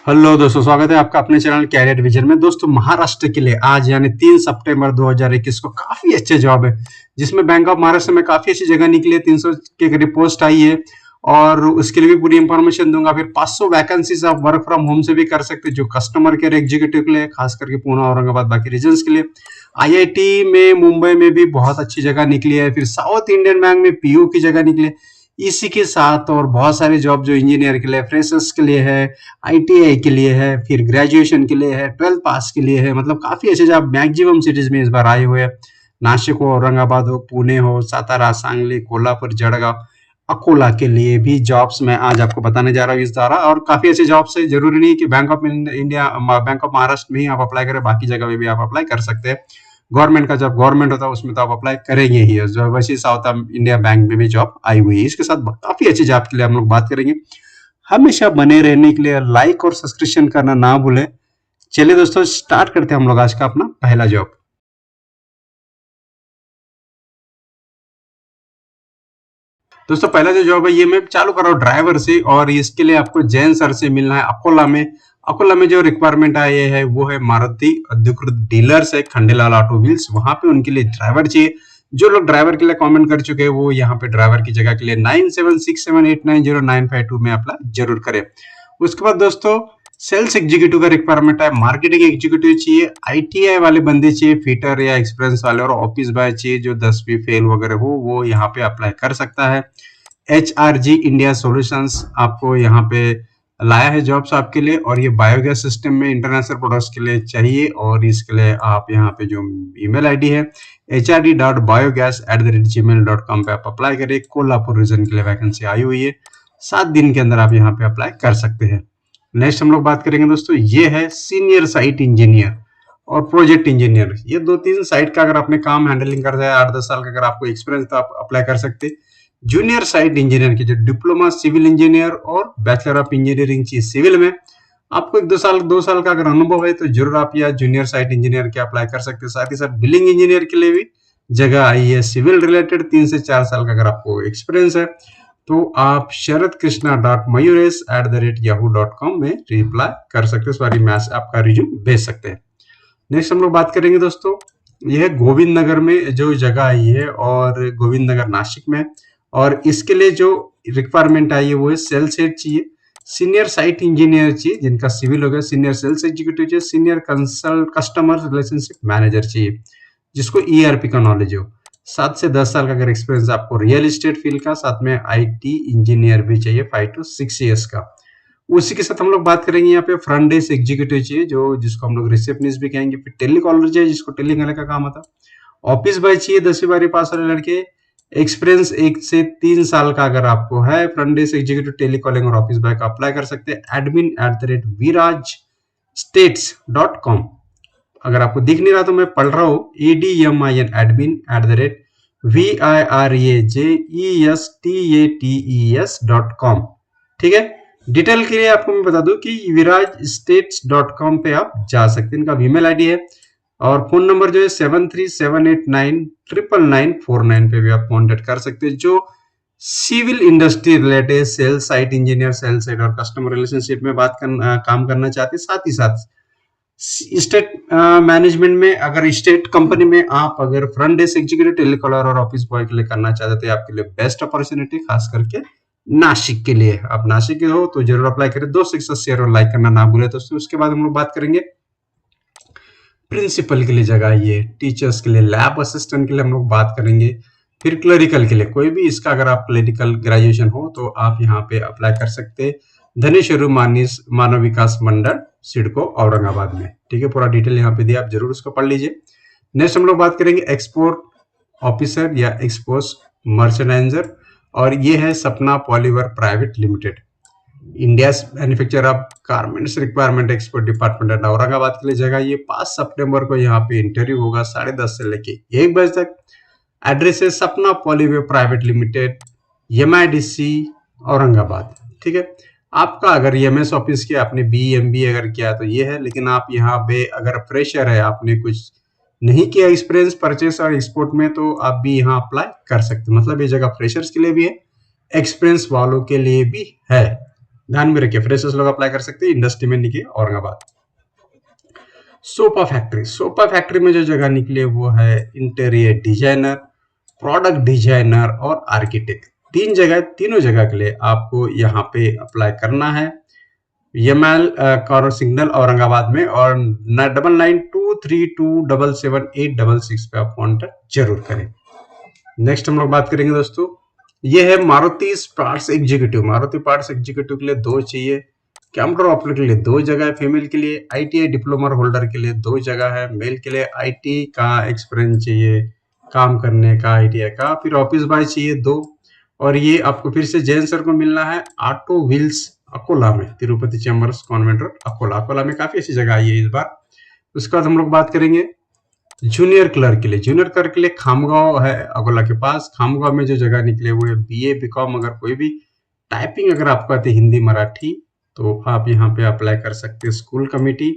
Hello दोस्तों, स्वागत है आपका अपने चैनल कैरियर विजन में। दोस्तों, महाराष्ट्र के लिए आज यानी 3 सितंबर 2021 को काफी अच्छे जॉब है, जिसमें बैंक ऑफ महाराष्ट्र में काफी अच्छी जगह निकली है। 300 के करीब पोस्ट आई है और उसके लिए भी पूरी इंफॉर्मेशन दूंगा। फिर 500 वैकेंसीज आप वर्क फ्रॉम होम से भी कर सकते हैं, जो कस्टमर केयर एग्जीक्यूटिव के लिए, खास करके पुणे, औरंगाबाद, बाकी रीजन के लिए। आईआईटी में मुंबई में भी बहुत अच्छी जगह निकली है। फिर साउथ इंडियन बैंक में पीयू की जगह निकली है। इसी के साथ और बहुत सारे जॉब जो इंजीनियर के लिए, फ्रेशर्स के लिए है, आईटीआई के लिए है, फिर ग्रेजुएशन के लिए है, 12th पास के लिए है। मतलब काफी अच्छे जॉब मैक्सिमम सिटीज में इस बार आए हुए हैं। नासिक हो, औरंगाबाद हो, पुणे हो, सातारा, सांगली, कोल्हापुर, जळगाव, अकोला के लिए भी जॉब्स मैं आज आपको बताने जा रहा हूँ इस द्वारा। और काफी अच्छे जॉब्स है, जरूरी नहीं कि bank of India, bank of Maharashtra में ही आप अप्लाई करें, बाकी जगह में भी आप अप्लाई कर सकते हैं। गवर्नमेंट का जब गवर्नमेंट होता है उसमें तो आप अप्लाई करेंगे ही। जो वैसे साउथ इंडिया बैंक में भी जॉब आई हुई है। इसके साथ काफी अच्छी जॉब के लिए हम लोग बात करेंगे। हमेशा बने रहने के लिए लाइक और सब्सक्रिप्शन करना ना भूलें। चलिए दोस्तों, स्टार्ट करते हैं हम लोग आज का अपना पहला जॉब। दोस्तों, पहला जो जॉब है ये मैं चालू कर रहा हूँ ड्राइवर से, और इसके लिए आपको जैन सर से मिलना है अकोला में। अकोला में जो रिक्वायरमेंट आए है वो है मारुति अधिकृत डीलर्स है, खंडेलाल ऑटो व्हील्स, वहां पे उनके लिए ड्राइवर चाहिए। जो लोग ड्राइवर के लिए कमेंट कर चुके हैं वो यहाँ पे ड्राइवर की जगह के लिए 9767890952 में अप्लाई जरूर करें। उसके बाद दोस्तों, सेल्स एग्जीक्यूटिव का रिक्वायरमेंट है, मार्केटिंग एग्जीक्यूटिव चाहिए, आईटीआई वाले बंदे चाहिए, फिटर या एक्सपीरियंस वाले, और ऑफिस बॉय चाहिए जो 10वीं फेल वगैरह हो, वो यहाँ पे अप्लाई कर सकता है। HRG इंडिया सॉल्यूशंस आपको यहाँ पे लाया है जॉब्स आपके लिए, और ये बायोगैस सिस्टम में इंटरनेशनल प्रोडक्ट्स के लिए चाहिए। और इसके लिए आप यहाँ पे जो ईमेल आईडी है hrd.biogas@gmail.com पे आप अप्लाई करें। कोल्हापुर रीजन के लिए वैकेंसी आई हुई है। 7 दिन के अंदर आप यहाँ पे अप्लाई कर सकते हैं। नेक्स्ट हम लोग बात करेंगे दोस्तों, ये है सीनियर साइट इंजीनियर और प्रोजेक्ट इंजीनियर। ये 2-3 साइट का अगर आपने काम हैंडलिंग कर दिया, 8-10 साल का अगर आपको एक्सपीरियंस, तो आप अप्लाई कर सकते हैं। जूनियर साइट इंजीनियर की जो डिप्लोमा सिविल इंजीनियर और बैचलर ऑफ इंजीनियरिंग चाहिए सिविल में, आपको 1-2 साल का अगर अनुभव है तो जरूर आप यह जूनियर साइट इंजीनियर के अप्लाई कर सकते हैं। साथ ही साथ बिलिंग इंजीनियर के लिए भी जगह आई है, सिविल रिलेटेड 3 से 4 साल का अगर आपको एक्सपीरियंस है तो आप sharadkrishna.mayures@yahoo.com में रिप्लाई कर सकते हैं। सॉरी, मैच आपका रिज्यूम भेज सकते हैं। नेक्स्ट हम लोग बात करेंगे दोस्तों, यह है गोविंद नगर में जो जगह आई है, और गोविंद नगर नासिक में। और इसके लिए जो रिक्वायरमेंट आई है वो है सेल्स हेड चाहिए, सीनियर साइट इंजीनियर चाहिए जिनका सिविल हो गया, सीनियर सेल्स एग्जीक्यूटिव चाहिए, सीनियर कस्टमर रिलेशनशिप मैनेजर चाहिए जिसको ईआरपी का नॉलेज हो। 7 से 10 साल का अगर एक्सपीरियंस आपको रियल एस्टेट फील्ड का, साथ में आईटी इंजीनियर भी चाहिए 5 to 6 इयर्स का। उसी के साथ हम लोग बात करेंगे यहाँ पे फ्रंट डेस्क एग्जीक्यूटिव चाहिए, जो जिसको हम लोग रिसेप्शनिस्ट भी कहेंगे। फिर टेलीकॉलर चाहिए जिसको टेली करने का काम आता है। ऑफिस बॉय चाहिए 10वीं 12वीं पास वाले लड़के। एक्सपीरियंस 1 से 3 साल का अगर आपको है फ्रंट डेस्क एग्जीक्यूटिव, टेलीकॉलिंग और ऑफिस बॉय का अप्लाई कर सकते हैं। admin@virajstates.com। अगर आपको दिख नहीं रहा तो मैं पढ़ रहा हूँ, ADMIN admin@virajestates.com। ठीक है। डिटेल के लिए आपको मैं बता दूं कि virajstates.com पे आप जा सकते हैं। इनका ईमेल आईडी है और फोन नंबर जो है 7378999949 पे भी आप कॉन्टेक्ट कर सकते हैं। जो civil industry related sales site engineer, sales site और कस्टमर रिलेशनशिप में काम करना चाहते हैं। साथ ही साथ स्टेट मैनेजमेंट में, अगर स्टेट कंपनी में आप अगर फ्रंट डेस्क एग्जीक्यूटिव, टेलीकॉलर और ऑफिस बॉय के लिए करना चाहते हैं, आपके लिए बेस्ट अपॉर्चुनिटी, खास करके नासिक के लिए। आप नासिक के हो तो जरूर अप्लाई करें। दोस्तों के साथ शेयर और लाइक करना ना भूले दोस्तों। उसके बाद हम लोग बात करेंगे प्रिंसिपल के लिए जगह, ये टीचर्स के लिए, लैब असिस्टेंट के लिए हम लोग बात करेंगे। फिर क्लरिकल के लिए कोई भी, इसका अगर आप क्लरिकल ग्रेजुएशन हो तो आप यहाँ पे अप्लाई कर सकते हैं। धनेश्वरी मानव विकास मंडल, सिडको, औरंगाबाद में। ठीक है, पूरा डिटेल यहाँ पे दिया, आप जरूर उसको पढ़ लीजिए। नेक्स्ट हम लोग बात करेंगे एक्सपोर्ट ऑफिसर या एक्सपोर्ट मर्चेंडाइजर, और ये है Sapna Polywear private limited, India manufacture of garments requirement export department, Aurangabad के लिए जगह। ये 5 सितंबर को यहाँ पे इंटरव्यू होगा 10:30 से लेके 1 बजे तक। एड्रेस है सपना पॉलीवेयर प्राइवेट लिमिटेड, MIDC, औरंगाबाद। ठीक है। आपका अगर EMS ऑफिस किया, आपने BMB अगर किया तो ये है, लेकिन आप यहाँ पे अगर फ्रेशर है, आपने कुछ नहीं किया एक्सपीरियंस परचेस और एक्सपोर्ट में, तो आप भी यहाँ अप्लाई कर सकते हैं। मतलब ये जगह फ्रेशर्स के लिए भी है, एक्सपीरियंस वालों के लिए भी है। ध्यान में रखिए, फ्रेशर्स लोग अप्लाई कर सकते हैं, इंडस्ट्री में निकले औरंगाबाद। सोपा फैक्ट्री में जो जगह निकली है वो है इंटीरियर डिजाइनर, प्रोडक्ट डिजाइनर और आर्किटेक्ट। तीनों जगह के लिए आपको यहाँ पे अप्लाई करना है। यमल कॉर्नर सिग्नल औरंगाबाद में, और 9923277866 पे आप कॉन्टेक्ट जरूर करें। नेक्स्ट हम लोग बात करेंगे दोस्तों, ये है Maruti parts executive. Maruti parts executive के लिए 2 चाहिए, कंप्यूटर ऑपरेटर के लिए 2 जगह है, फीमेल के लिए आईटीआई डिप्लोमा होल्डर के लिए 2 जगह है, मेल के लिए आईटी का एक्सपीरियंस चाहिए काम करने का, आईटीआई का, फिर ऑफिस बॉय चाहिए 2। और ये आपको फिर से जैन सर को मिलना है ऑटो व्हील्स अकोला में, Tirupati chambers convent road Akola में काफी अच्छी जगह आई है इस बार। उसके बाद हम लोग बात करेंगे जूनियर क्लर्क के लिए। जूनियर क्लर्क के लिए खामगांव है अकोला के पास। खामगांव में जो जगह निकले हुए है बीए बीकॉम, अगर कोई भी टाइपिंग अगर आपको आती है हिंदी मराठी तो आप यहाँ पे अप्लाई कर सकते हैं। स्कूल कमेटी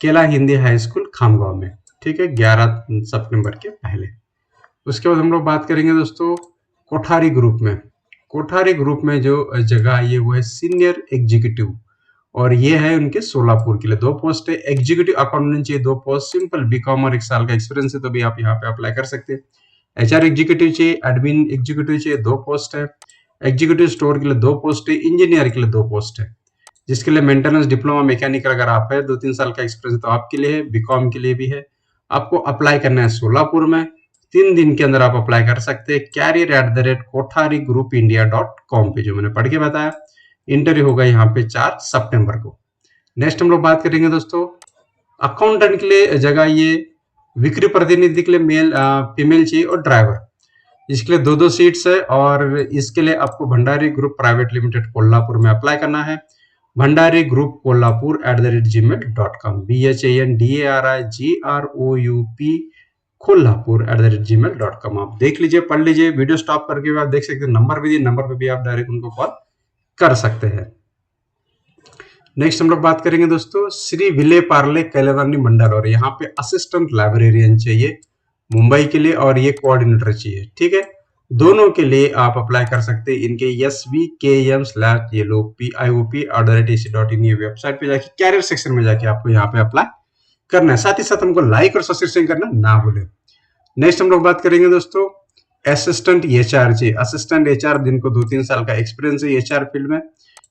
केला हिंदी हाई स्कूल खामगांव में, ठीक है, 11 सितंबर के पहले। उसके बाद हम लोग बात करेंगे दोस्तों कोठारी ग्रुप में। कोठारी ग्रुप में जो जगह आई है वो है सीनियर एग्जीक्यूटिव, और ये है उनके सोलापुर के लिए 2 पोस्ट है। एग्जीक्यूटिव अकाउंटेंट चाहिए 2 पोस्ट, सिंपल बीकॉम और 1 साल का एक्सपीरियंस है तो भी आप यहाँ पे अप्लाई कर सकते हैं। एचआर एग्जीक्यूटिव चाहिए, एडमिन एग्जीक्यूटिव चाहिए 2 पोस्ट है। एग्जीक्यूटिव स्टोर के लिए 2 पोस्ट है। इंजीनियर के लिए 2 पोस्ट है, जिसके लिए मेंटेनेंस डिप्लोमा मैकेनिकल अगर आप है 2-3 साल का एक्सपीरियंस तो आपके लिए है, बीकॉम के लिए भी है। आपको अप्लाई करना है सोलापुर में, 3 दिन के अंदर आप अप्लाई कर सकते हैं। career@kotharigroupindia.com पे, जो मैंने पढ़ के बताया। इंटरव्यू होगा यहाँ पे 4 सितंबर को। नेक्स्ट हम लोग बात करेंगे दोस्तों अकाउंटेंट के लिए जगह, ये विक्री प्रतिनिधि के लिए मेल फीमेल चाहिए और ड्राइवर, इसके लिए 2-2 सीट्स है। और इसके लिए आपको Bhandari group private limited Kolhapur में अप्लाई करना है। Bhandari group Kolhapur @gmail.com, BHANDARIGROUP Kolhapur @gmail.com। आप देख लीजिए, पढ़ लीजिए, वीडियो स्टॉप करके आप देख सकते हैं। नंबर भी दिए, नंबर पे भी आप डायरेक्ट उनको कॉल कर सकते हैं। नेक्स्ट हम लोग बात करेंगे दोस्तों श्री विले पार्ले कैलेवानी मंडल, और यहाँ पे असिस्टेंट लाइब्रेरियन चाहिए मुंबई के लिए, और ये कोऑर्डिनेटर चाहिए, ठीक है। दोनों के लिए आप अप्लाई कर सकते हैं इनके svkm/piop@ac.in ये वेबसाइट पे जाके कैरियर सेक्शन में जाके आपको यहाँ पे अप्लाई करना है। साथ ही साथ हमको लाइक और सब्सक्रिप्शन करना ना भूले। नेक्स्ट हम लोग बात करेंगे दोस्तों असिस्टेंट एचआर चाहिए। असिस्टेंट एचआर जिनको 2-3 साल का एक्सपीरियंस है एचआर फील्ड में,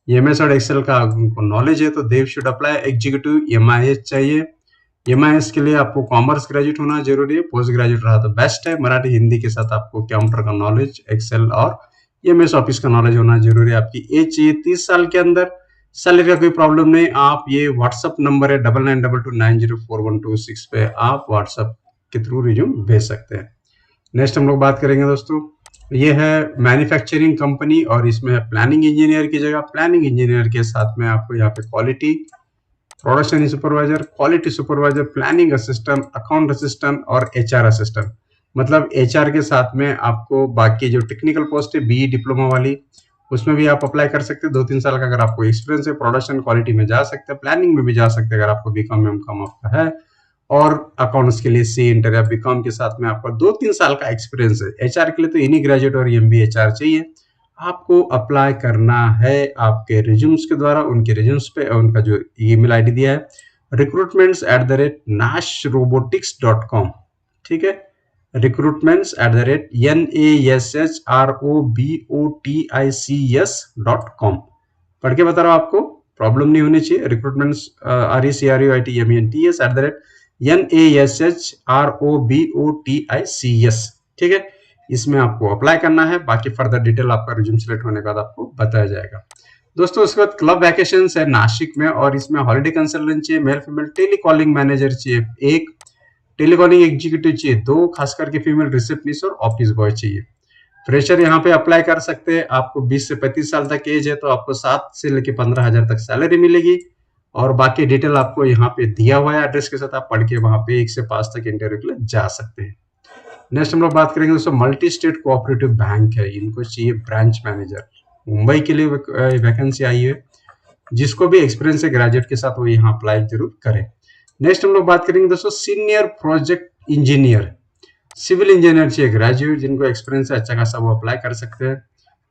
एमएस और एक्सेल का उनको नॉलेज है तो देव शुड अप्लाई। एग्जीक्यूटिव एमआईएस चाहिए। एमआईएस के लिए आपको कॉमर्स ग्रेजुएट होना जरूरी है, पोस्ट ग्रेजुएट रहा तो बेस्ट है। मराठी हिंदी के साथ आपको कंप्यूटर का नॉलेज, एक्सेल और एमएस ऑफिस का नॉलेज होना जरूरी है। आपकी एज चाहिए 30 साल के अंदर। सैलरी का कोई प्रॉब्लम नहीं, आप ये व्हाट्सअप नंबर है 9922904126 पे आप व्हाट्सअप के थ्रू रिज्यूम भेज सकते हैं। नेक्स्ट हम लोग बात करेंगे दोस्तों, ये है मैन्युफैक्चरिंग कंपनी, और इसमें है प्लानिंग इंजीनियर की जगह। प्लानिंग इंजीनियर के साथ में आपको यहाँ पे quality production supervisor, quality supervisor, planning assistant, account assistant और एचआर असिस्टेंट। मतलब एचआर के साथ में आपको बाकी जो टेक्निकल पोस्ट है बीई डिप्लोमा वाली, उसमें भी आप अप्लाई कर सकते हैं। 2-3 साल का अगर आपको एक्सपीरियंस है, प्रोडक्शन क्वालिटी में जा सकते हैं, प्लानिंग में भी जा सकते हैं अगर आपको बीकॉम एमकॉम आपका है, और अकाउंट्स के लिए सी इंटर या बीकॉम के साथ में आपका 2-3 साल का एक्सपीरियंस है। एचआर के लिए तो इन्हीं ग्रेजुएट और एमबीए एचआर चाहिए। आपको अप्लाई करना है आपके रिज्यूम्स के द्वारा, उनके रिज्यूम्स पे उनका जो ईमेल आईडी दिया है recruitments@nashrobotics.com, ठीक है, recruitments@nashrobotics.com। पढ़ के बता रहा हूँ, आपको प्रॉब्लम नहीं होनी चाहिए। रिक्रूटमेंट्स RECRUITMENTS@nashrobotics, ठीक है, इसमें आपको अप्लाई करना है। बाकी फर्दर डिटेल आपका रिज्यूम सिलेक्ट होने के बाद आपको बताया जाएगा। दोस्तों उसके बाद क्लब वैकेशंस है नासिक में, और इसमें हॉलिडे कंसल्टेंट चाहिए मेल फीमेल, टेलीकॉलिंग मैनेजर चाहिए 1, टेलीकॉलिंग एग्जीक्यूटिव चाहिए 2, खास करके फीमेल रिसेप्शनिस्ट और ऑफिस बॉय चाहिए। फ्रेशर यहाँ पे अप्लाई कर सकते हैं। आपको 20 से 35 साल तक एज है तो आपको 7 से लेकर 15,000 तक सैलरी मिलेगी, और बाकी डिटेल आपको यहाँ पे दिया हुआ है एड्रेस के साथ। आप पढ़ के वहां पे 1 से 5 तक इंटरव्यू के लिए जा सकते हैं। नेक्स्ट हम लोग बात करेंगे दोस्तों मल्टी स्टेट कोऑपरेटिव बैंक है, इनको चाहिए ब्रांच मैनेजर। मुंबई के लिए वैकेंसी आई है, जिसको भी एक्सपीरियंस है ग्रेजुएट के साथ वो यहाँ अप्लाई जरूर करें। नेक्स्ट हम लोग बात करेंगे दोस्तों senior project engineer, civil engineer चाहिए ग्रेजुएट, जिनको एक्सपीरियंस है अच्छा खासा वो अप्लाई कर सकते हैं।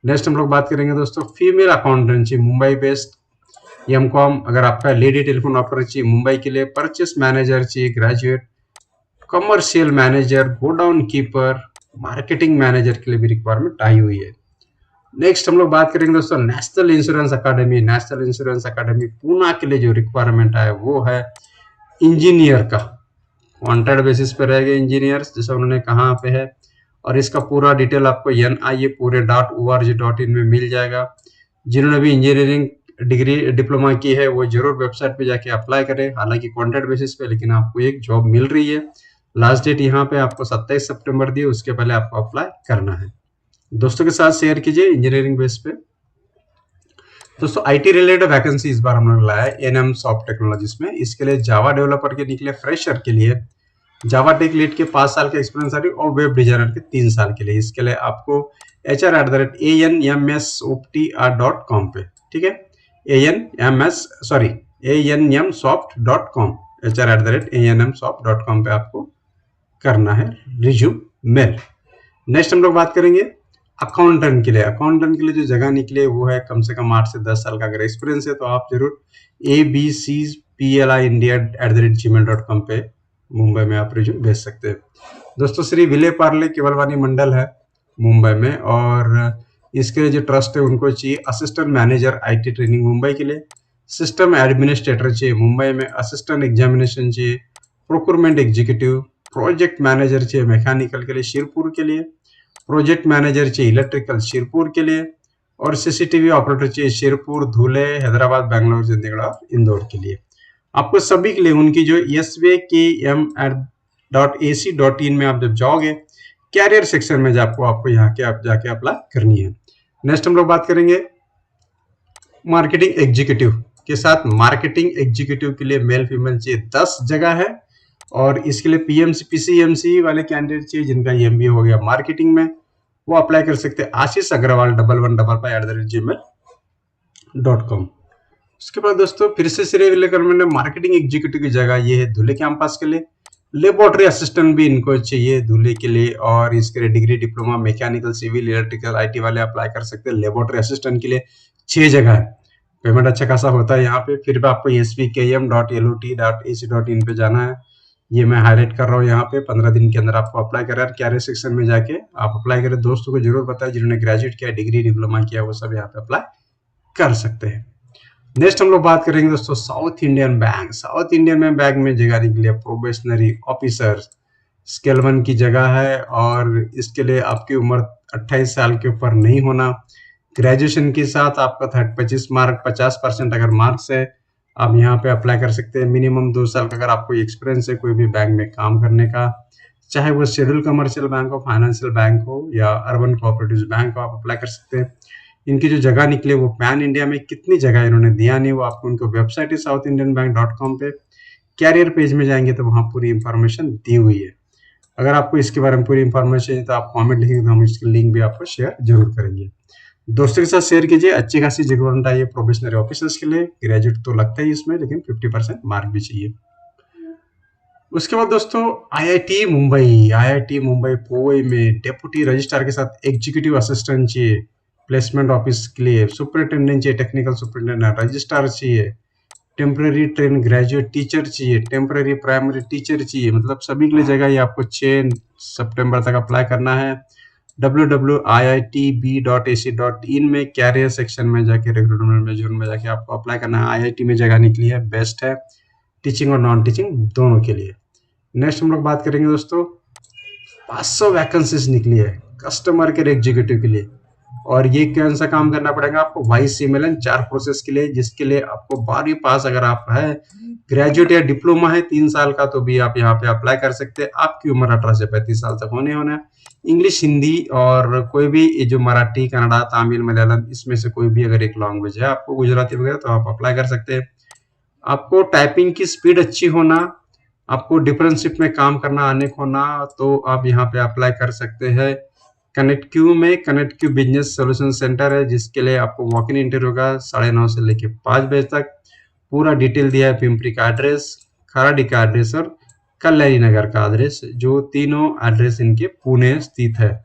नेक्स्ट हम लोग बात करेंगे दोस्तों फीमेल अकाउंटेंट चाहिए मुंबई बेस्ड एम.कॉम अगर आपका लेडी टेलीफोन ऑपरेटर चाहिए मुंबई के लिए, परचेस मैनेजर चाहिए graduate, commercial manager, godown keeper, marketing manager के लिए भी रिक्वायरमेंट आई हुई है। नेक्स्ट हम लोग बात करेंगे दोस्तों नेशनल इंश्योरेंस अकादमी। नेशनल इंश्योरेंस अकादमी पूना के लिए जो रिक्वायरमेंट है वो है इंजीनियर का, कॉन्ट्रैक्ट बेसिस पे रहेगा इंजीनियर्स, जैसे उन्होंने कहाँ पे है, और इसका पूरा डिटेल आपको NIA पूरे .org.in में मिल जाएगा। जिन्होंने भी इंजीनियरिंग डिग्री डिप्लोमा की है वो जरूर वेबसाइट पे जाके अप्लाई करें, हालांकि कॉन्ट्रैक्ट बेसिस पे, लेकिन आपको एक जॉब मिल रही है। लास्ट डेट यहाँ पे आपको 27 सितंबर दी, उसके पहले आपको अप्लाई करना है। दोस्तों के साथ शेयर कीजिए इंजीनियरिंग बेस पे। दोस्तों IT रिलेटेड वैकेंसी इस बार हम लोग लाया है NM सॉफ्ट टेक्नोलॉजीज में। इसके लिए जावा डेवलपर के निकले, फ्रेशर के लिए जावा टेक लीड के 5 साल का एक्सपीरियंस आ रही और वेब डिजाइनर के 3 साल के लिए। इसके लिए आपको HR@anmsoft.com पे, ठीक है, anmsoft.com, HR@anmsoft.com पे आपको करना है रिज्यूम मेल। नेक्स्ट हम लोग बात करेंगे अकाउंटेंट के लिए। अकाउंटेंट के लिए जो जगह निकले वो है कम से कम 8 से 10 साल का अगर एक्सपीरियंस है तो आप जरूर abcpli.india@gmail.com पे मुंबई में आप रिज्यूम भेज सकते हैं। दोस्तों श्री विले पार्ले केवलवानी मंडल है मुंबई में, और इसके लिए जो ट्रस्ट है उनको चाहिए assistant manager IT training Mumbai के लिए, सिस्टम एडमिनिस्ट्रेटर चाहिए मुंबई में, असिस्टेंट एग्जामिनेशन चाहिए, प्रोक्योरमेंट एग्जीक्यूटिव, प्रोजेक्ट मैनेजर चाहिए मैकेनिकल के लिए शिरपुर के लिए, प्रोजेक्ट मैनेजर चाहिए इलेक्ट्रिकल शिरपुर के लिए, और CCTV ऑपरेटर चाहिए शिरपुर, धुले, हैदराबाद, बेंगलोर, चंडीगढ़ और इंदौर के लिए। आपको सभी के लिए उनकी जो svkm.ac.in में आप जब जाओगे कैरियर सेक्शन में आपको यहाँ के आप जाके अप्लाई करनी है। नेक्स्ट हम लोग बात करेंगे मार्केटिंग एग्जीक्यूटिव के साथ। मार्केटिंग एग्जीक्यूटिव के लिए मेल फीमेल चाहिए 10 जगह है, और इसके लिए PCMC वाले कैंडिडेट चाहिए जिनका MBA हो गया मार्केटिंग में, वो अप्लाई कर सकते हैं आशीष अग्रवाल 1155@gmail.com। उसके बाद दोस्तों फिर से मार्केटिंग एग्जीक्यूटिव की जगह ये है धुले कैंपस के लिए, लेबोरेटरी असिस्टेंट भी इनको चाहिए धुले के लिए, और इसके लिए degree diploma mechanical civil electrical IT वाले अप्लाई कर सकते हैं। लेबोरेटरी असिस्टेंट के लिए 6 जगह है, पेमेंट अच्छा खासा होता है यहाँ पे। फिर भी आपको svkm.lot.ac.in पे जाना है, ये मैं हाईलाइट कर रहा हूँ यहाँ पे। 15 दिन के अंदर आपको अप्लाई करें, कैरियर सेक्शन में जाके आप अप्लाई करें। दोस्तों को जरूर बताएं जिन्होंने ग्रेजुएट किया, डिग्री डिप्लोमा किया, वो सब यहाँ पे अप्लाई कर सकते हैं। नेक्स्ट हम लोग बात करेंगे दोस्तों south Indian bank. South Indian में बैंक में जगह निकली है प्रोबेशनरी ऑफिसर, स्केल 1 की जगह है, और इसके लिए आपकी उम्र 28 साल के ऊपर नहीं होना। ग्रेजुएशन के साथ आपका 25 मार्क 50% अगर मार्क्स है आप यहाँ पे अप्लाई कर सकते हैं। मिनिमम 2 साल का अगर आपको एक्सपीरियंस है कोई भी बैंक में काम करने का, चाहे वो शेड्यूल कमर्शियल बैंक हो, फाइनेंशियल बैंक हो या अर्बन कोऑपरेटिव बैंक हो, आप अप्लाई कर सकते हैं। इनकी जो जगह निकले वो पैन इंडिया में कितनी जगह इन्होंने दिया नहीं, वो आपको उनको वेबसाइट है southindianbank.com पे कैरियर पेज में जाएंगे तो वहाँ पूरी इंफॉर्मेशन दी हुई है। अगर आपको इसके बारे में पूरी इंफॉर्मेशन है तो आप कमेंट लिखेंगे तो हम इसकी लिंक भी आपको शेयर जरूर करेंगे। दोस्तों के साथ शेयर कीजिए। अच्छी खासी रिक्वायरमेंट आई है प्रोबेशनरी ऑफिसर्स के लिए, ग्रेजुएट तो लगता है इसमें, लेकिन 50% मार्क भी चाहिए। उसके बाद दोस्तों IIT मुंबई पोवई में डेप्यूटी रजिस्ट्रार के साथ एग्जीक्यूटिव असिस्टेंट चाहिए, प्लेसमेंट ऑफिस के लिए सुपरिटेंडेंट चाहिए, टेक्निकल सुपरिटेंडेंट, रजिस्ट्रार चाहिए, टेम्पररी ट्रेन ग्रेजुएट टीचर चाहिए, टेम्पररी प्राइमरी टीचर चाहिए, मतलब सभी के लिए जगह ये आपको 6 सितंबर तक अप्लाई करना है। www.iitb.ac.in में कैरियर सेक्शन में जाके रिक्रूटमेंट में जोन में जाके आपको अप्लाई करना है। IIT में जगह निकली है, बेस्ट है टीचिंग और नॉन टीचिंग दोनों के लिए। नेक्स्ट हम लोग बात करेंगे दोस्तों 500 वैकेंसीज निकली है कस्टमर केयर एग्जीक्यूटिव के लिए, और ये कौन सा काम करना पड़ेगा आपको, YCMLN 4 प्रोसेस के लिए, जिसके लिए आपको 12वीं पास अगर आप है, ग्रेजुएट या डिप्लोमा है 3 साल का, तो भी आप यहाँ पे अप्लाई कर सकते हैं। आपकी उम्र 18 से 35 साल तक होना है। इंग्लिश, हिंदी और कोई भी जो मराठी, कन्नड़ा, तमिल, मलयालम, इसमें से कोई भी अगर एक लैंग्वेज है, आपको गुजराती वगैरह, तो आप अप्लाई कर सकते हैं। आपको टाइपिंग की स्पीड अच्छी होना, आपको डिफरेंट शिफ्ट में काम करना आने को होना, तो आप यहाँ पे अप्लाई कर सकते हैं। कनेक्ट क्यू में connect Q business solution centre है, जिसके लिए आपको वॉक इन इंटरव्यू होगा 9:30 से लेके 5 बजे तक। पूरा डिटेल दिया है, पिंपरी का एड्रेस, खराडी का एड्रेस और कल्याणी नगर का एड्रेस, जो तीनों एड्रेस इनके पुणे स्थित है।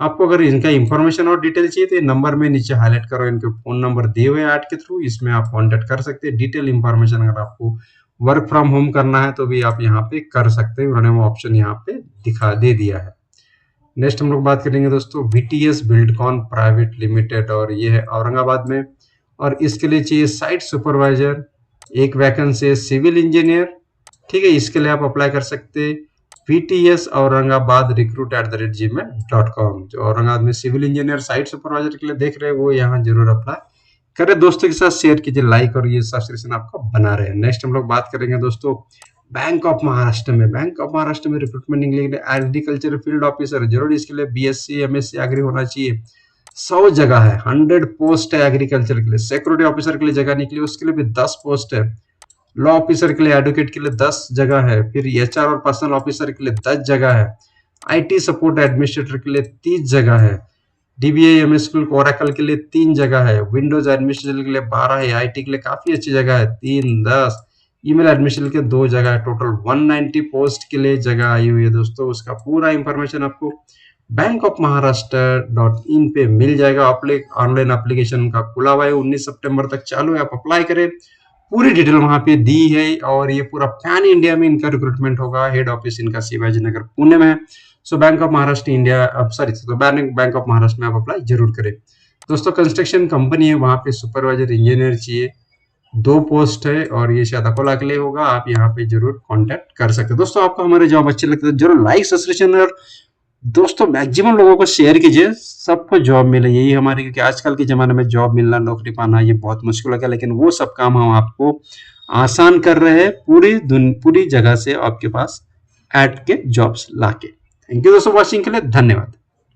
आपको अगर इनका इंफॉर्मेशन और डिटेल चाहिए तो ये नंबर में नीचे हाईलाइट करो, इनके फोन नंबर दिए हुए ऐड के थ्रू, इसमें आप कांटेक्ट कर सकते हैं। डिटेल इंफॉर्मेशन अगर आपको वर्क फ्रॉम होम करना है तो भी आप यहाँ पे कर सकते हैं, उन्होंने वो ऑप्शन यहाँ पे दे दिया है। नेक्स्ट हम लोग बात करेंगे दोस्तों VTS बिल्डकॉन प्राइवेट लिमिटेड, और ये है औरंगाबाद में, और इसके लिए चाहिए साइट सुपरवाइजर, एक वैकेंसी है सिविल इंजीनियर। ठीक है, इसके लिए आप अप्लाई कर सकते हैं VTS औरंगाबाद recruit@gmail.com। जो औरंगाबाद में सिविल इंजीनियर साइट सुपरवाइजर के लिए देख रहे हैं वो यहाँ जरूर अप्लाई करें। दोस्तों के साथ शेयर कीजिए, लाइक और ये सब्सक्रिप्शन आपका बना रहे। नेक्स्ट हम लोग बात करेंगे दोस्तों बैंक ऑफ महाराष्ट्र में। बैंक ऑफ महाराष्ट्र में रिक्रूटमेंट के लिए एग्रीकल्चर फील्ड ऑफिसर जरूर, इसके लिए BSc MSc एग्री होना चाहिए। 100 जगह है, 100 पोस्ट है एग्रीकल्चर के लिए। सिक्योरिटी ऑफिसर के लिए जगह निकली, उसके लिए भी 10 पोस्ट है। लॉ ऑफिसर के लिए, एडवोकेट के लिए 10 जगह है। फिर HR और पर्सनल ऑफिसर के लिए 10 जगह है। IT सपोर्ट एडमिनिस्ट्रेटर के लिए 30 जगह है। DBA MS स्कूल ओरेकल के लिए 3 जगह है। विंडोज एडमिनिस्ट्रेशन के लिए 12 है। IT के लिए काफी अच्छी जगह है, 3 10। ईमेल एडमिशन के 2 जगह है। टोटल 190 पोस्ट के लिए जगह आई हुई है दोस्तों। उसका पूरा इंफॉर्मेशन आपको bankofmaharashtra.in पे मिल जाएगा। ऑनलाइन एप्लीकेशन का खुला हुआ है, 19 सितंबर तक चालू है, आप अप्लाई करें। पूरी डिटेल वहां पे दी है, और ये पूरा पैन इंडिया में इनका रिक्रूटमेंट होगा। हेड ऑफिस इनका शिवाजी नगर पुणे में है। So bank of Maharashtra India, bank of Maharashtra में आप अप्लाई जरूर करें दोस्तों। कंस्ट्रक्शन कंपनी है, वहां पे सुपरवाइजर इंजीनियर चाहिए, 2 पोस्ट है, और ये शायद अकोला के लिए होगा। आप यहाँ पे जरूर कांटेक्ट कर सकते हैं दोस्तों। आपको हमारे जॉब अच्छे लगते हैं जरूर लाइक सब्सक्रिप्शन, और दोस्तों मैक्सिमम लोगों को शेयर कीजिए, सबको जॉब मिले, यही हमारी, क्योंकि आजकल के जमाने में जॉब मिलना, नौकरी पाना ये बहुत मुश्किल हो गया, लेकिन वो सब काम हम आपको आसान कर रहे हैं पूरी जगह से आपके पास ऐड के जॉब्स लाके। थैंक यू दोस्तों वॉचिंग के लिए, धन्यवाद।